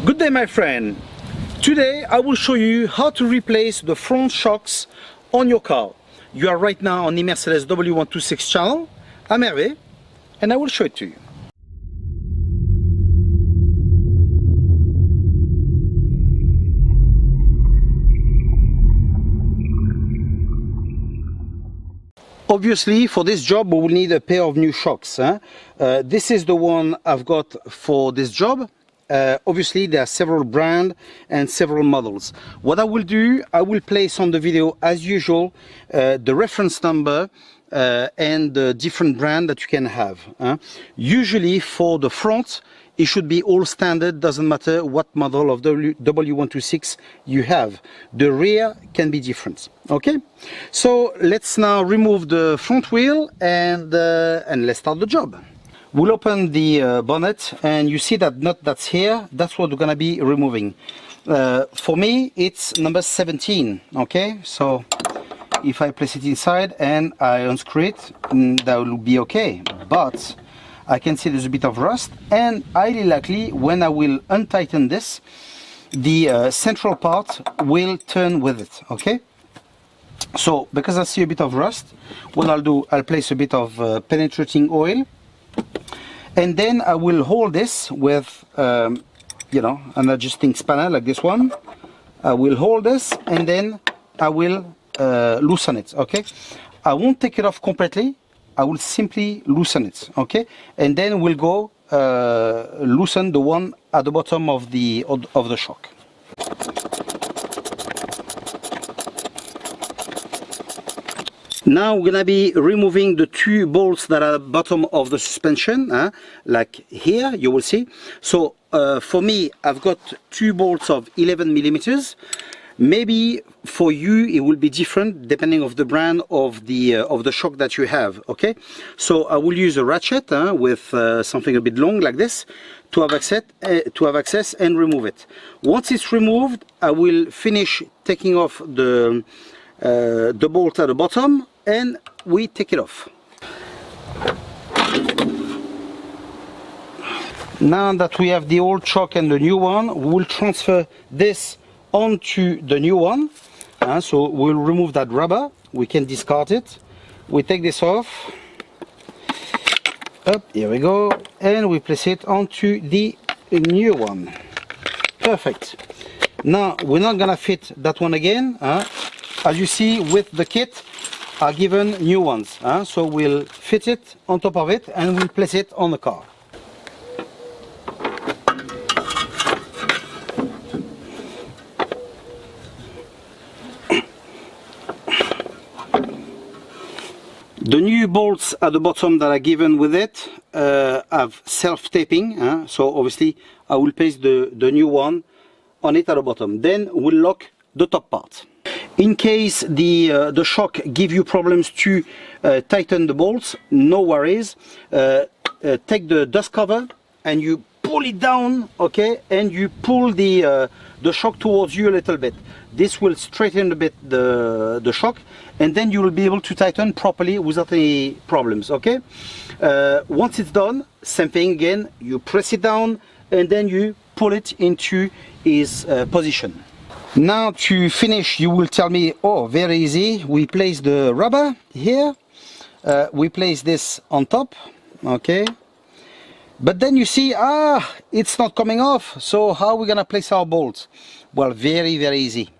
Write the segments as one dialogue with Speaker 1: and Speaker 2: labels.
Speaker 1: Good day, my friend. Today I will show you how to replace the front shocks on your car. You are right now on the Mercedes W126 channel. I'm Hervé and I will show it to you. Obviously, for this job we will need a pair of new shocks. This is the one I've got for this job. Obviously there are several brands and several models. What I will do, I will place on the video as usual the reference number and the different brand that you can have. Usually for the front it should be all standard, doesn't matter what model of the W126 you have. The rear can be different. Okay, so let's now remove the front wheel and let's start the job. We'll open the bonnet and you see that nut that's here, that's what we're gonna be removing. For me it's number 17. Okay, so if I place it inside and I unscrew it, that will be okay, but I can see there's a bit of rust, and highly likely when I will untighten this, the central part will turn with it. Okay, so because I see a bit of rust, what I'll do, I'll place a bit of penetrating oil, and then I will hold this with you know, an adjusting spanner like this one. I will hold this and then I will loosen it. Okay, I won't take it off completely, I will simply loosen it. Okay, and then we'll go loosen the one at the bottom of the shock. Now we're gonna be removing the two bolts that are at the bottom of the suspension, like here you will see. So for me, I've got two bolts of 11 millimeters. Maybe for you it will be different depending of the brand of the shock that you have. Okay, so I will use a ratchet with something a bit long like this to have access and remove it. Once it's removed, I will finish taking off the bolt at the bottom and we take it off. Now that we have the old shock and the new one, we will transfer this onto the new one. So we'll remove that rubber, we can discard it. We take this off, up, here we go, and we place it onto the new one. Perfect. Now we're not gonna fit that one again. As you see, with the kit are given new ones. So we'll fit it on top of it and we'll place it on the car. The new bolts at the bottom that are given with it have self-taping, so obviously I will place the new one on it at the bottom. Then we'll lock the top part. In case the shock give you problems to tighten the bolts, no worries. Take the dust cover and you pull it down, okay, and you pull the shock towards you a little bit. This will straighten a bit the shock, and then you will be able to tighten properly without any problems. Okay, once it's done, same thing again, you press it down and then you pull it into its position. Now to finish, you will tell me, oh, very easy, we place the rubber here, we place this on top, okay, but then you see, it's not coming off, so how are we gonna place our bolts? Well, very easy.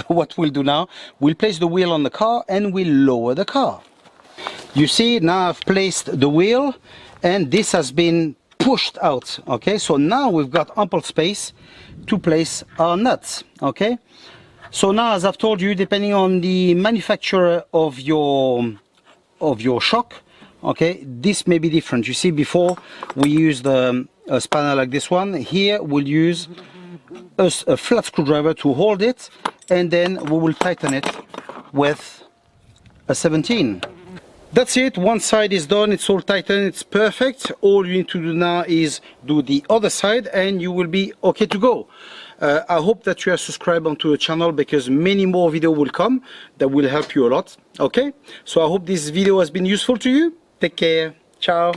Speaker 1: What we'll do now, we'll place the wheel on the car and we'll lower the car. You see, now I've placed the wheel and this has been pushed out. Okay, so now we've got ample space to place our nuts. Okay, so now, as I've told you, depending on the manufacturer of your shock, okay, this may be different. You see, before we used a spanner like this one. Here we'll use a flat screwdriver to hold it, and then we will tighten it with a 17. That's it, one side is done, it's all tightened, it's perfect. All you need to do now is do the other side and you will be okay to go. I hope that you are subscribed onto the channel, because many more videos will come that will help you a lot. Okay, so I hope this video has been useful to you. Take care, ciao.